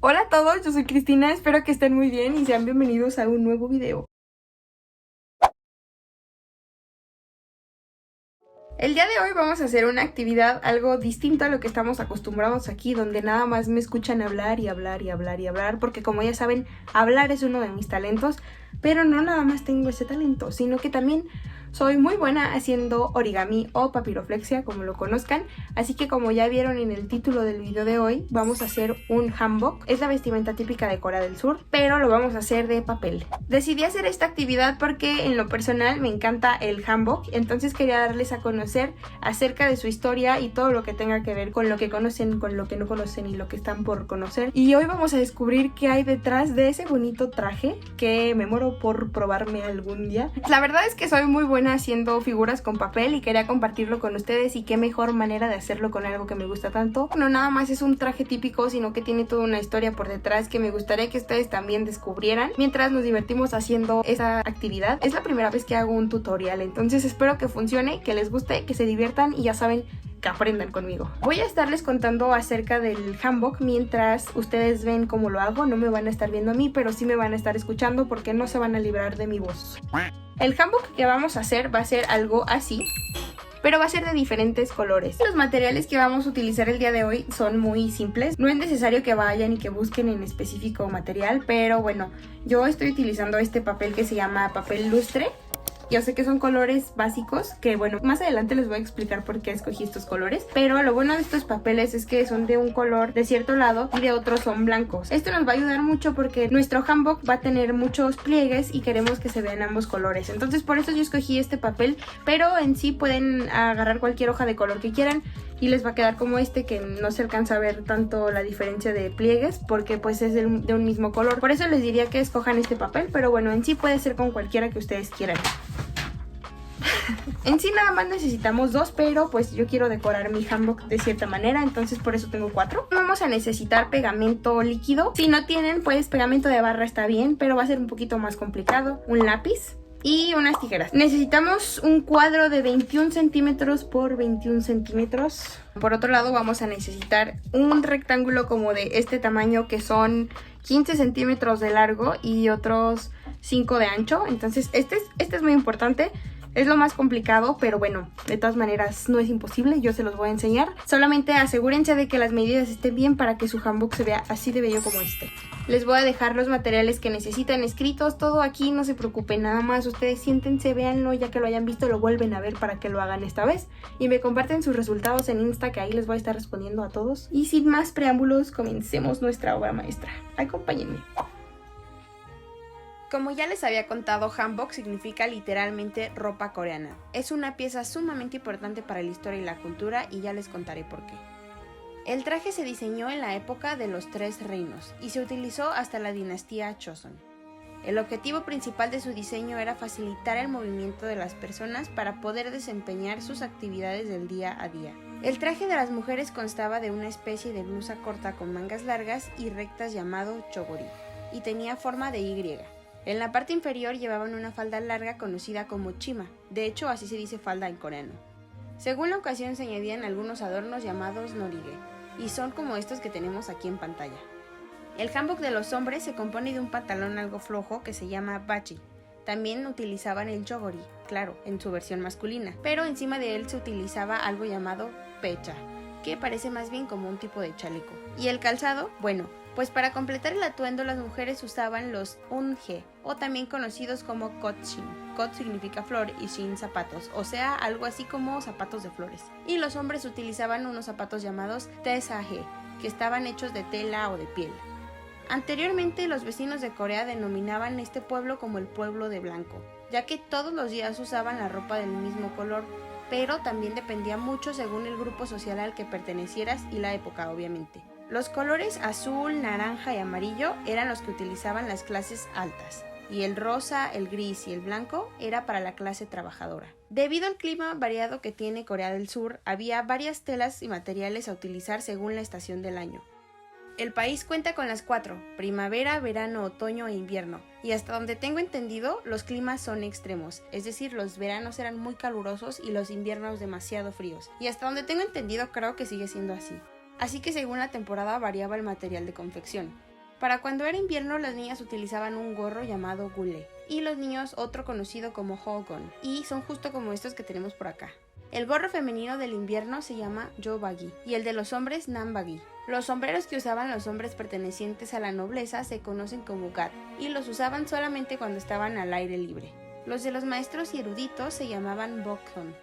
Hola a todos, yo soy Cristina, espero que estén muy bien y sean bienvenidos a un nuevo video. El día de hoy vamos a hacer una actividad algo distinta a lo que estamos acostumbrados aquí, donde nada más me escuchan hablar y hablar y hablar y hablar, porque como ya saben, hablar es uno de mis talentos, pero no nada más tengo ese talento, sino que también soy muy buena haciendo origami o papiroflexia, como lo conozcan, así que como ya vieron en el título del video de hoy, vamos a hacer un hanbok. Es la vestimenta típica de Corea del Sur, pero lo vamos a hacer de papel. Decidí hacer esta actividad porque en lo personal me encanta el hanbok, entonces quería darles a conocer acerca de su historia y todo lo que tenga que ver con lo que conocen, con lo que no conocen y lo que están por conocer. Y hoy vamos a descubrir qué hay detrás de ese bonito traje que me muero por probarme algún día. La verdad es que soy muy buena haciendo figuras con papel y quería compartirlo con ustedes, y qué mejor manera de hacerlo con algo que me gusta tanto. No nada más es un traje típico, sino que tiene toda una historia por detrás que me gustaría que ustedes también descubrieran mientras nos divertimos haciendo esa actividad. Es la primera vez que hago un tutorial, entonces espero que funcione, que les guste, que se diviertan y ya saben, que aprendan conmigo. Voy a estarles contando acerca del hanbok mientras ustedes ven cómo lo hago. No me van a estar viendo a mí, pero sí me van a estar escuchando porque no se van a librar de mi voz. El hanbok que vamos a hacer va a ser algo así, pero va a ser de diferentes colores. Los materiales que vamos a utilizar el día de hoy son muy simples. No es necesario que vayan y que busquen en específico material, pero bueno, yo estoy utilizando este papel que se llama papel lustre. Yo sé que son colores básicos, que bueno, más adelante les voy a explicar por qué escogí estos colores, pero lo bueno de estos papeles es que son de un color de cierto lado y de otro son blancos. Esto nos va a ayudar mucho porque nuestro hanbok va a tener muchos pliegues y queremos que se vean ambos colores. Entonces por eso yo escogí este papel, pero en sí pueden agarrar cualquier hoja de color que quieran y les va a quedar como este, que no se alcanza a ver tanto la diferencia de pliegues porque pues es de un mismo color. Por eso les diría que escojan este papel, pero bueno, en sí puede ser con cualquiera que ustedes quieran. En sí nada más necesitamos dos, pero pues yo quiero decorar mi hanbok de cierta manera, entonces por eso tengo 4. Vamos a necesitar pegamento líquido. Si no tienen, pues pegamento de barra está bien, pero va a ser un poquito más complicado. Un lápiz y unas tijeras. Necesitamos un cuadro de 21 centímetros por 21 centímetros. Por otro lado vamos a necesitar un rectángulo como de este tamaño, que son 15 centímetros de largo y otros 5 de ancho. Entonces este es muy importante. Es lo más complicado, pero bueno, de todas maneras no es imposible, yo se los voy a enseñar. Solamente asegúrense de que las medidas estén bien para que su hanbok se vea así de bello como este. Les voy a dejar los materiales que necesitan escritos, todo aquí, no se preocupen, nada más ustedes siéntense, véanlo, ya que lo hayan visto lo vuelven a ver para que lo hagan esta vez. Y me comparten sus resultados en Insta, que ahí les voy a estar respondiendo a todos. Y sin más preámbulos, comencemos nuestra obra maestra. Acompáñenme. Como ya les había contado, hanbok significa literalmente ropa coreana. Es una pieza sumamente importante para la historia y la cultura, y ya les contaré por qué. El traje se diseñó en la época de los 3 reinos y se utilizó hasta la dinastía Joseon. El objetivo principal de su diseño era facilitar el movimiento de las personas para poder desempeñar sus actividades del día a día. El traje de las mujeres constaba de una especie de blusa corta con mangas largas y rectas llamado chogori, y tenía forma de Y. En la parte inferior llevaban una falda larga conocida como chima, de hecho así se dice falda en coreano. Según la ocasión se añadían algunos adornos llamados norige, y son como estos que tenemos aquí en pantalla. El hanbok de los hombres se compone de un pantalón algo flojo que se llama bachi. También utilizaban el chogori, claro, en su versión masculina, pero encima de él se utilizaba algo llamado pecha, que parece más bien como un tipo de chaleco. Y el calzado, bueno, pues para completar el atuendo las mujeres usaban los unge, o también conocidos como kotshin. Kot significa flor y shin zapatos, o sea, algo así como zapatos de flores. Y los hombres utilizaban unos zapatos llamados taesage, que estaban hechos de tela o de piel. Anteriormente los vecinos de Corea denominaban este pueblo como el pueblo de blanco, ya que todos los días usaban la ropa del mismo color, pero también dependía mucho según el grupo social al que pertenecieras y la época, obviamente. Los colores azul, naranja y amarillo eran los que utilizaban las clases altas, y el rosa, el gris y el blanco era para la clase trabajadora. Debido al clima variado que tiene Corea del Sur, había varias telas y materiales a utilizar según la estación del año. El país cuenta con las 4, primavera, verano, otoño e invierno, y hasta donde tengo entendido, los climas son extremos, es decir, los veranos eran muy calurosos y los inviernos demasiado fríos, y hasta donde tengo entendido creo que sigue siendo así. Así que según la temporada variaba el material de confección. Para cuando era invierno, las niñas utilizaban un gorro llamado gule y los niños otro conocido como hogon, y son justo como estos que tenemos por acá. El gorro femenino del invierno se llama jobagi y el de los hombres nambagi. Los sombreros que usaban los hombres pertenecientes a la nobleza se conocen como gat y los usaban solamente cuando estaban al aire libre. Los de los maestros y eruditos se llamaban bokhon.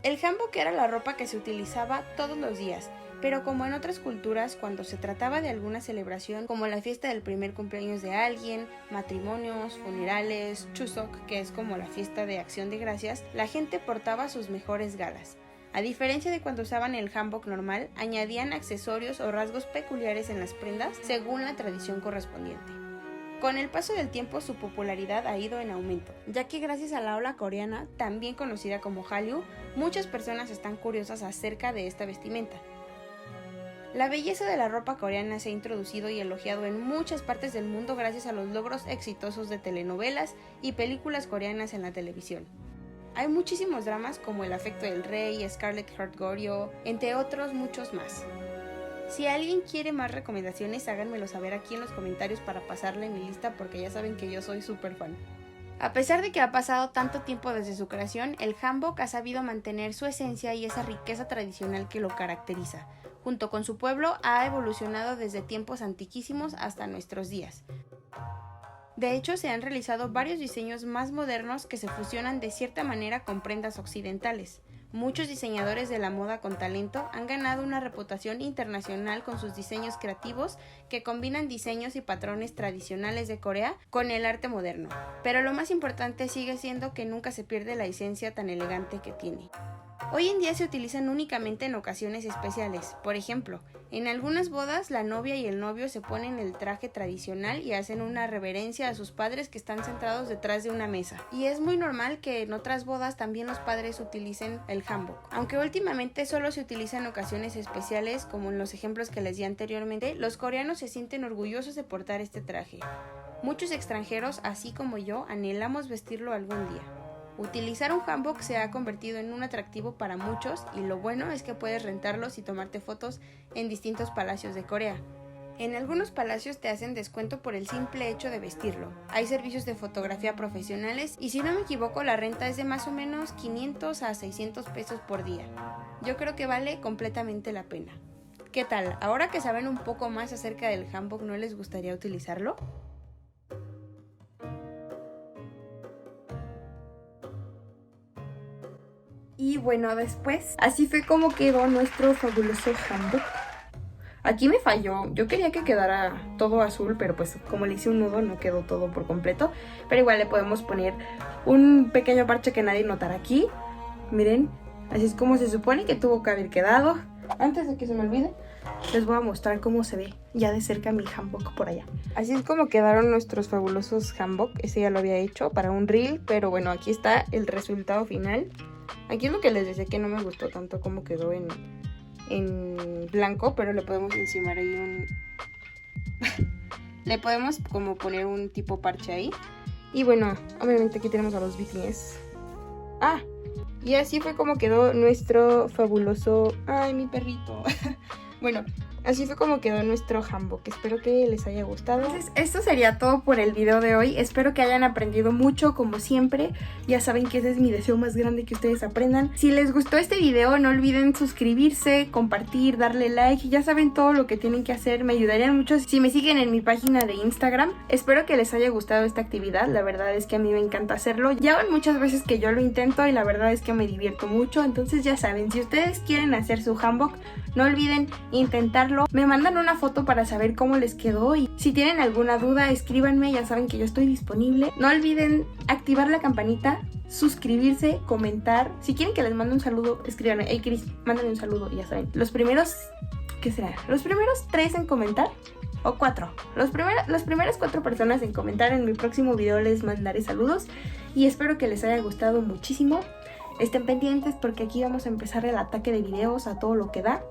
El hanbok era la ropa que se utilizaba todos los días, pero como en otras culturas, cuando se trataba de alguna celebración como la fiesta del primer cumpleaños de alguien, matrimonios, funerales, Chuseok, que es como la fiesta de Acción de Gracias, la gente portaba sus mejores galas. A diferencia de cuando usaban el hanbok normal, añadían accesorios o rasgos peculiares en las prendas según la tradición correspondiente. Con el paso del tiempo su popularidad ha ido en aumento, ya que gracias a la ola coreana, también conocida como Hallyu, muchas personas están curiosas acerca de esta vestimenta. La belleza de la ropa coreana se ha introducido y elogiado en muchas partes del mundo gracias a los logros exitosos de telenovelas y películas coreanas en la televisión. Hay muchísimos dramas como El afecto del rey, Scarlett Heart Goryeo, entre otros muchos más. Si alguien quiere más recomendaciones, háganmelo saber aquí en los comentarios para pasarle mi lista porque ya saben que yo soy súper fan. A pesar de que ha pasado tanto tiempo desde su creación, el hanbok ha sabido mantener su esencia y esa riqueza tradicional que lo caracteriza. Junto con su pueblo, ha evolucionado desde tiempos antiquísimos hasta nuestros días. De hecho, se han realizado varios diseños más modernos que se fusionan de cierta manera con prendas occidentales. Muchos diseñadores de la moda con talento han ganado una reputación internacional con sus diseños creativos que combinan diseños y patrones tradicionales de Corea con el arte moderno. Pero lo más importante sigue siendo que nunca se pierde la esencia tan elegante que tiene. Hoy en día se utilizan únicamente en ocasiones especiales. Por ejemplo, en algunas bodas la novia y el novio se ponen el traje tradicional y hacen una reverencia a sus padres que están sentados detrás de una mesa. Y es muy normal que en otras bodas también los padres utilicen el hanbok. Aunque últimamente solo se utiliza en ocasiones especiales, como en los ejemplos que les di anteriormente, los coreanos se sienten orgullosos de portar este traje. Muchos extranjeros, así como yo, anhelamos vestirlo algún día. Utilizar un hanbok se ha convertido en un atractivo para muchos y lo bueno es que puedes rentarlos y tomarte fotos en distintos palacios de Corea. En algunos palacios te hacen descuento por el simple hecho de vestirlo. Hay servicios de fotografía profesionales y si no me equivoco la renta es de más o menos 500 a 600 pesos por día. Yo creo que vale completamente la pena. ¿Qué tal? Ahora que saben un poco más acerca del hanbok, ¿no les gustaría utilizarlo? Y bueno, después, así fue como quedó nuestro fabuloso hanbok. Aquí me falló, yo quería que quedara todo azul, pero pues como le hice un nudo no quedó todo por completo. Pero igual le podemos poner un pequeño parche que nadie notará aquí. Miren, así es como se supone que tuvo que haber quedado. Antes de que se me olvide, les voy a mostrar cómo se ve ya de cerca mi hanbok por allá. Así es como quedaron nuestros fabulosos hanbok. Ese ya lo había hecho para un reel, pero bueno, aquí está el resultado final. Aquí es lo que les decía que no me gustó tanto como quedó en blanco, pero le podemos encimar ahí un... le podemos como poner un tipo parche ahí. Y bueno, obviamente aquí tenemos a los BTS. Ah, y así fue como quedó nuestro fabuloso... ¡Ay, mi perrito! Bueno, así fue como quedó nuestro hanbok. Espero que les haya gustado. Entonces, esto sería todo por el video de hoy. Espero que hayan aprendido mucho, como siempre. Ya saben que ese es mi deseo más grande, que ustedes aprendan. Si les gustó este video, no olviden suscribirse, compartir, darle like. Ya saben todo lo que tienen que hacer. Me ayudarían mucho si me siguen en mi página de Instagram. Espero que les haya gustado esta actividad. La verdad es que a mí me encanta hacerlo. Ya van muchas veces que yo lo intento y la verdad es que me divierto mucho. Entonces ya saben, si ustedes quieren hacer su hanbok, no olviden intentarlo. Me mandan una foto para saber cómo les quedó y si tienen alguna duda escríbanme, ya saben que yo estoy disponible. No olviden activar la campanita, suscribirse, comentar. Si quieren que les mande un saludo, escríbanme. Hey Chris, mándame un saludo, ya saben. Los primeros, ¿qué será? Los primeros 3 en comentar o 4. Las primeras 4 personas en comentar en mi próximo video les mandaré saludos y espero que les haya gustado muchísimo. Estén pendientes porque aquí vamos a empezar el ataque de videos a todo lo que da.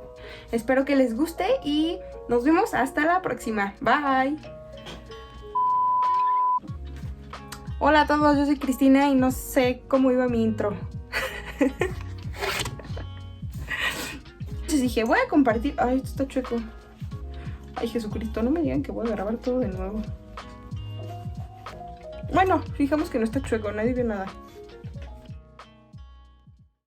Espero que les guste y nos vemos hasta la próxima. Bye. Hola a todos, yo soy Cristina y no sé cómo iba mi intro. Entonces dije, voy a compartir... Ay, esto está chueco. Ay, Jesucristo, no me digan que voy a grabar todo de nuevo. Bueno, fijamos que no está chueco, nadie ve nada.